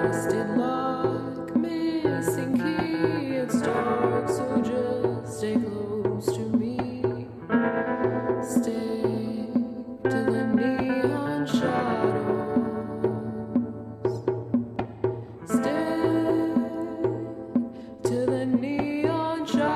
Rusted lock, missing key. It's dark, so just stay close to me. Stick to the neon shadows. Stick to the neon shadows.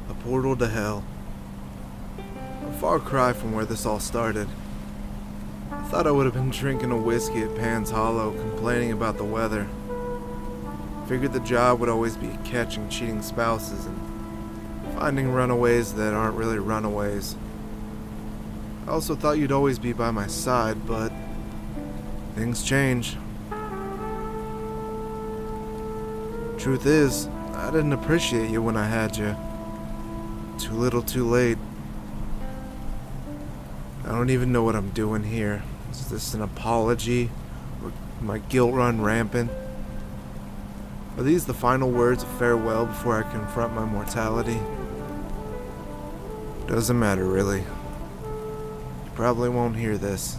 A portal to hell. A far cry from where this all started. I thought I would have been drinking a whiskey at Pan's Hollow, complaining about the weather. Figured the job would always be catching cheating spouses and finding runaways that aren't really runaways. I also thought you'd always be by my side, but things change. Truth is, I didn't appreciate you when I had you. Too little, too late. I don't even know what I'm doing here. Is this an apology? Or my guilt run rampant? Are these the final words of farewell before I confront my mortality? Doesn't matter, really. You probably won't hear this.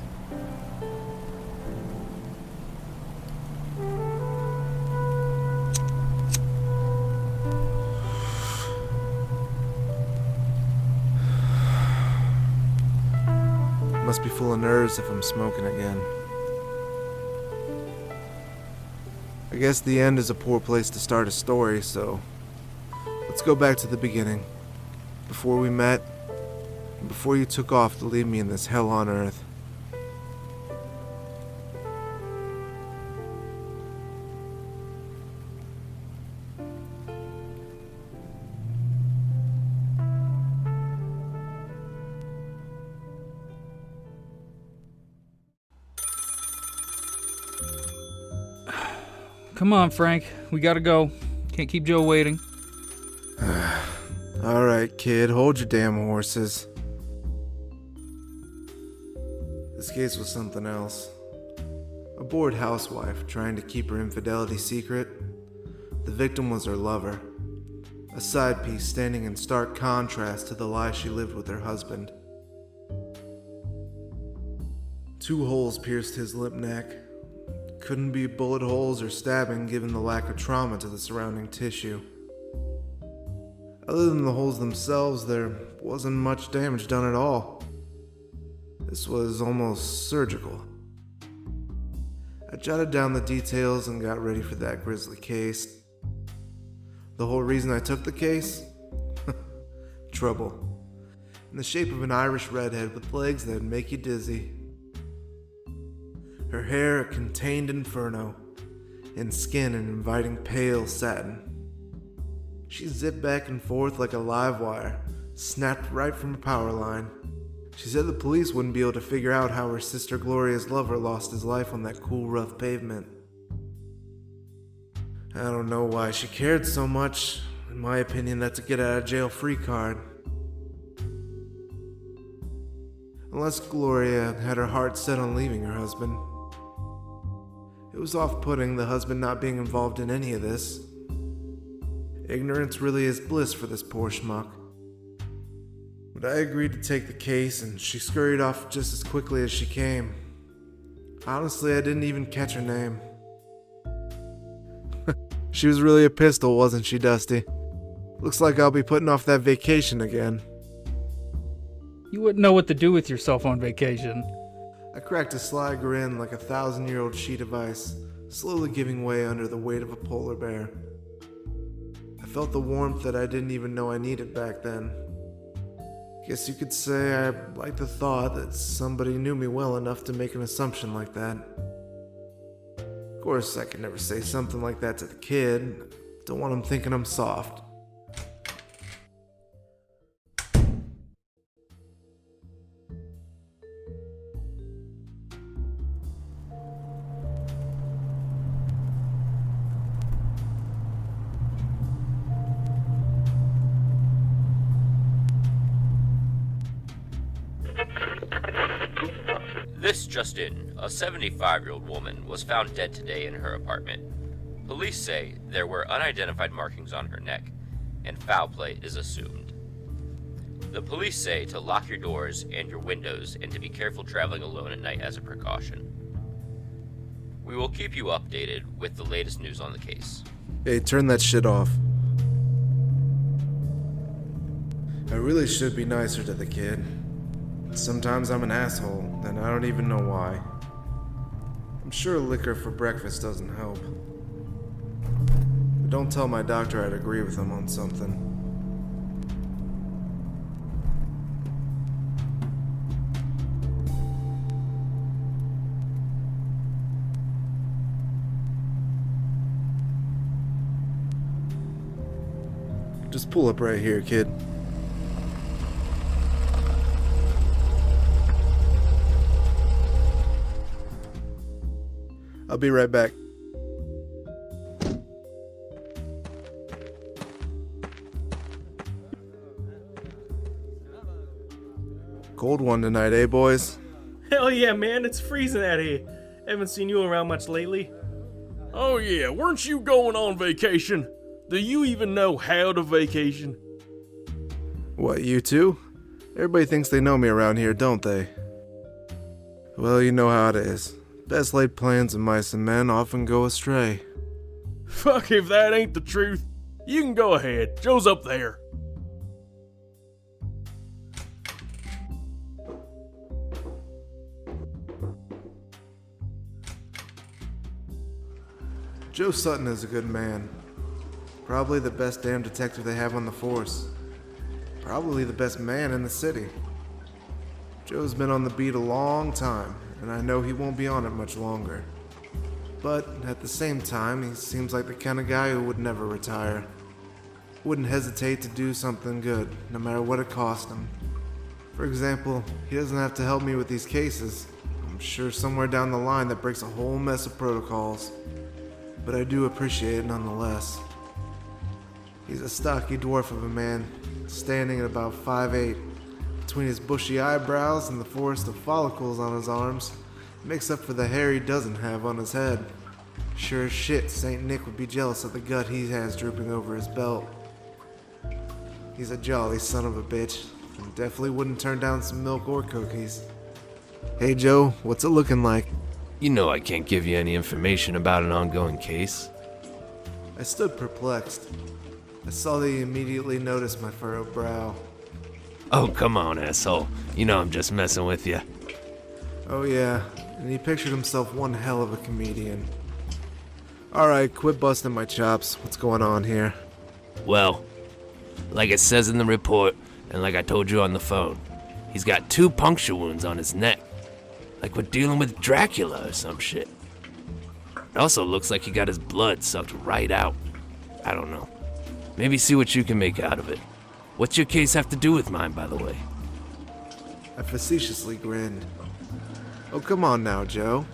Must be full of nerves if I'm smoking again. I guess the end is a poor place to start a story, so let's go back to the beginning. Before we met, and before you took off to leave me in this hell on earth. Come on, Frank. We gotta go. Can't keep Joe waiting. Alright, kid, hold your damn horses. This case was something else. A bored housewife trying to keep her infidelity secret. The victim was her lover. A side piece standing in stark contrast to the lie she lived with her husband. 2 holes pierced his lip neck. Couldn't be bullet holes or stabbing given the lack of trauma to the surrounding tissue. Other than the holes themselves, there wasn't much damage done at all. This was almost surgical. I jotted down the details and got ready for that grisly case. The whole reason I took the case? Trouble. In the shape of an Irish redhead with legs that'd make you dizzy. Her hair a contained inferno, and skin an inviting pale satin. She zipped back and forth like a live wire, snapped right from a power line. She said the police wouldn't be able to figure out how her sister Gloria's lover lost his life on that cool, rough pavement. I don't know why she cared so much. In my opinion, that's a get-out-of-jail-free card. Unless Gloria had her heart set on leaving her husband. It was off-putting, the husband not being involved in any of this. Ignorance really is bliss for this poor schmuck. But I agreed to take the case, and she scurried off just as quickly as she came. Honestly, I didn't even catch her name. She was really a pistol, wasn't she, Dusty? Looks like I'll be putting off that vacation again. You wouldn't know what to do with yourself on vacation. I cracked a sly grin like a 1,000-year-old sheet of ice, slowly giving way under the weight of a polar bear. I felt the warmth that I didn't even know I needed back then. Guess you could say I liked the thought that somebody knew me well enough to make an assumption like that. Of course, I could never say something like that to the kid. Don't want him thinking I'm soft. This just in, a 75-year-old woman was found dead today in her apartment. Police say there were unidentified markings on her neck, and foul play is assumed. The police say to lock your doors and your windows and to be careful traveling alone at night as a precaution. We will keep you updated with the latest news on the case. Hey, turn that shit off. I really should be nicer to the kid. Sometimes I'm an asshole, and I don't even know why. I'm sure liquor for breakfast doesn't help. But don't tell my doctor I'd agree with him on something. Just pull up right here, kid. I'll be right back. Cold one tonight, eh, boys? Hell yeah, man, it's freezing out here. Haven't seen you around much lately. Oh yeah, weren't you going on vacation? Do you even know how to vacation? What, you two? Everybody thinks they know me around here, don't they? Well, you know how it is. Best laid plans of mice and men often go astray. Fuck if that ain't the truth. You can go ahead. Joe's up there. Joe Sutton is a good man. Probably the best damn detective they have on the force. Probably the best man in the city. Joe's been on the beat a long time, and I know he won't be on it much longer. But at the same time, he seems like the kind of guy who would never retire. Wouldn't hesitate to do something good, no matter what it cost him. For example, he doesn't have to help me with these cases. I'm sure somewhere down the line that breaks a whole mess of protocols. But I do appreciate it nonetheless. He's a stocky dwarf of a man, standing at about 5'8". Between his bushy eyebrows and the forest of follicles on his arms, makes up for the hair he doesn't have on his head. Sure as shit, St. Nick would be jealous of the gut he has drooping over his belt. He's a jolly son of a bitch, and definitely wouldn't turn down some milk or cookies. Hey Joe, what's it looking like? You know I can't give you any information about an ongoing case. I stood perplexed. I saw that he immediately noticed my furrowed brow. Oh, come on, asshole. You know I'm just messing with you. Oh yeah, and he pictured himself one hell of a comedian. Alright, quit busting my chops. What's going on here? Well, like it says in the report, and like I told you on the phone, he's got 2 puncture wounds on his neck. Like we're dealing with Dracula or some shit. It also looks like he got his blood sucked right out. I don't know. Maybe see what you can make out of it. What's your case have to do with mine, by the way? I facetiously grinned. Oh, come on now, Joe.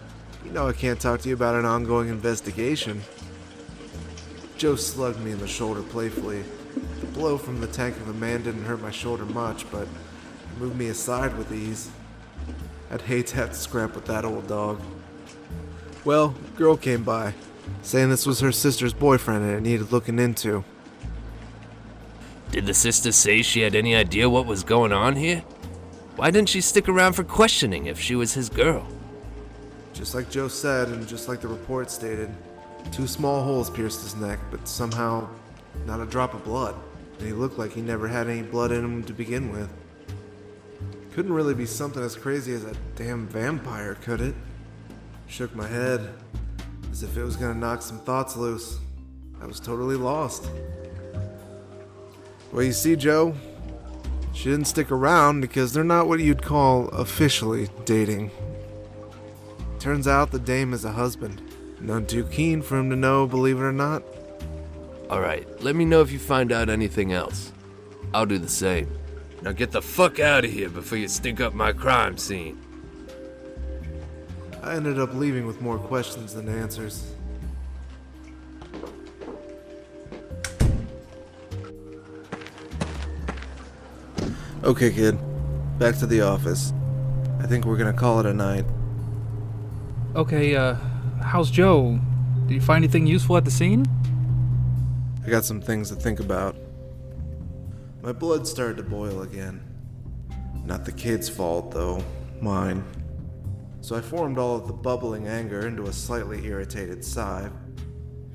You know I can't talk to you about an ongoing investigation. Joe slugged me in the shoulder playfully. The blow from the tank of a man didn't hurt my shoulder much, but it moved me aside with ease. I'd hate to have to scrap with that old dog. Well, a girl came by, saying this was her sister's boyfriend and it needed looking into. Did the sister say she had any idea what was going on here? Why didn't she stick around for questioning if she was his girl? Just like Joe said, and just like the report stated, 2 small holes pierced his neck, but somehow not a drop of blood. And he looked like he never had any blood in him to begin with. Couldn't really be something as crazy as a damn vampire, could it? Shook my head, as if it was gonna knock some thoughts loose. I was totally lost. Well, you see, Joe, she didn't stick around because they're not what you'd call officially dating. Turns out the dame is a husband. None too keen for him to know, believe it or not. Alright, let me know if you find out anything else. I'll do the same. Now get the fuck out of here before you stink up my crime scene. I ended up leaving with more questions than answers. Okay, kid. Back to the office. I think we're gonna call it a night. Okay, how's Joe? Did you find anything useful at the scene? I got some things to think about. My blood started to boil again. Not the kid's fault, though. Mine. So I formed all of the bubbling anger into a slightly irritated sigh,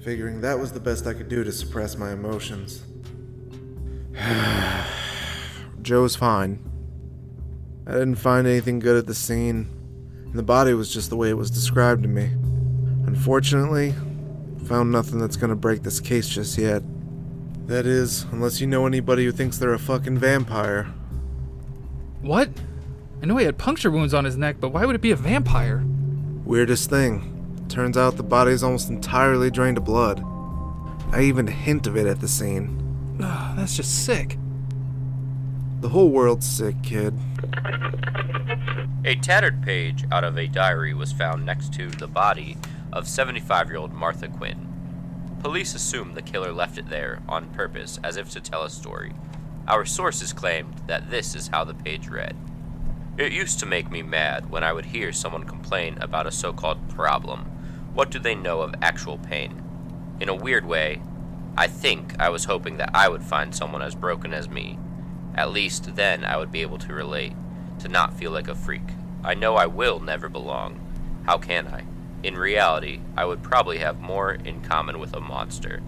figuring that was the best I could do to suppress my emotions. Joe's fine. I didn't find anything good at the scene, and the body was just the way it was described to me. Unfortunately, found nothing that's gonna break this case just yet. That is, unless you know anybody who thinks they're a fucking vampire. What? I know he had puncture wounds on his neck, but why would it be a vampire? Weirdest thing. Turns out the body's almost entirely drained of blood. Not even a hint of it at the scene. Ugh, that's just sick. The whole world's sick, kid. A tattered page out of a diary was found next to the body of 75-year-old Martha Quinn. Police assume the killer left it there on purpose, as if to tell a story. Our sources claimed that this is how the page read. It used to make me mad when I would hear someone complain about a so-called problem. What do they know of actual pain? In a weird way, I think I was hoping that I would find someone as broken as me. At least then I would be able to relate, to not feel like a freak. I know I will never belong. How can I? In reality, I would probably have more in common with a monster.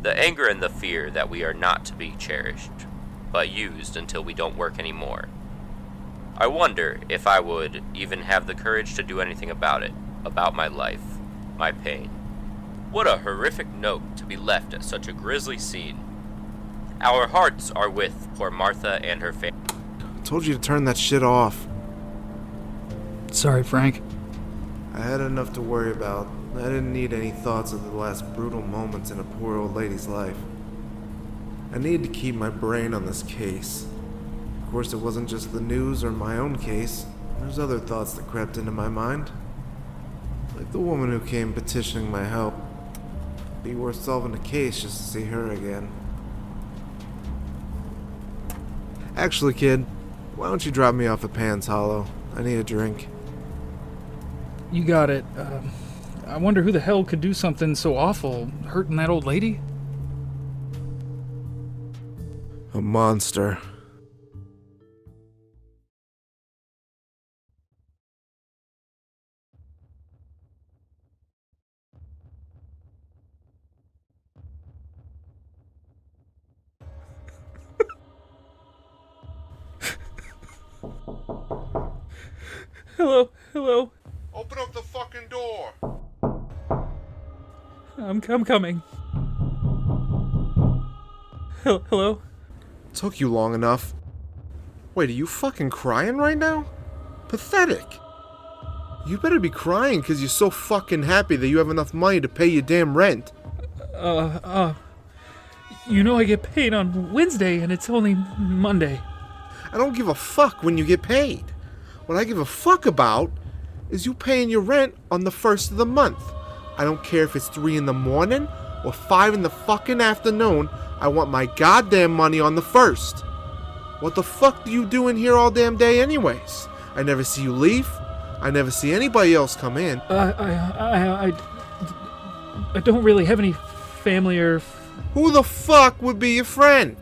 The anger and the fear that we are not to be cherished, but used until we don't work anymore. I wonder if I would even have the courage to do anything about it, about my life, my pain. What a horrific note to be left at such a grisly scene. Our hearts are with poor Martha and her family. I told you to turn that shit off. Sorry, Frank. I had enough to worry about. I didn't need any thoughts of the last brutal moments in a poor old lady's life. I needed to keep my brain on this case. Of course, it wasn't just the news or my own case. There's other thoughts that crept into my mind. Like the woman who came petitioning my help. Be worth solving the case just to see her again. Actually, kid, why don't you drop me off at Pan's Hollow? I need a drink. You got it. I wonder who the hell could do something so awful, hurting that old lady? A monster. Hello. Open up the fucking door! I'm coming. Hello? Took you long enough. Wait, are you fucking crying right now? Pathetic. You better be crying because you're so fucking happy that you have enough money to pay your damn rent. You know I get paid on Wednesday and it's only Monday. I don't give a fuck when you get paid. What I give a fuck about is you paying your rent on the first of the month. I don't care if it's 3 in the morning or 5 in the fucking afternoon. I want my goddamn money on the first. What the fuck do you do in here all damn day anyways? I never see you leave. I never see anybody else come in. I don't really have any family or... Who the fuck would be your friend?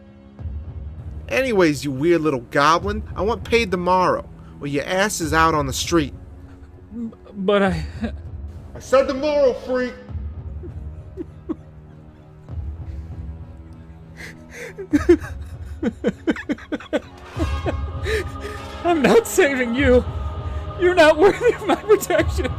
Anyways, you weird little goblin, I want paid tomorrow, or your ass is out on the street. But I said tomorrow, freak! I'm not saving you. You're not worthy of my protection.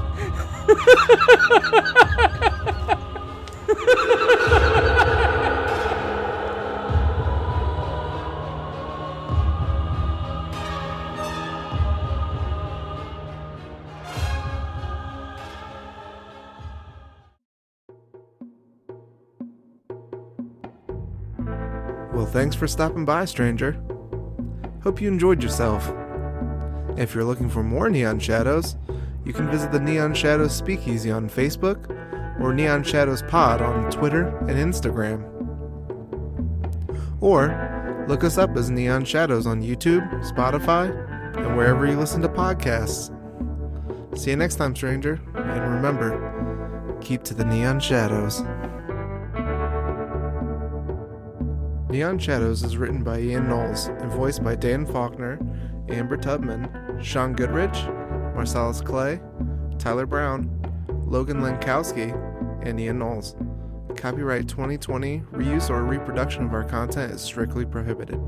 Well, thanks for stopping by, stranger. Hope you enjoyed yourself. If you're looking for more Neon Shadows, you can visit the Neon Shadows Speakeasy on Facebook or Neon Shadows Pod on Twitter and Instagram. Or look us up as Neon Shadows on YouTube, Spotify, and wherever you listen to podcasts. See you next time, stranger. And remember, keep to the neon shadows. Neon Shadows is written by Ian Knowles and voiced by Dan Faulkner, Amber Tubman, Sean Goodrich, Marcellus Clay, Tyler Brown, Logan Lenkowski, and Ian Knowles. Copyright 2020, reuse or reproduction of our content is strictly prohibited.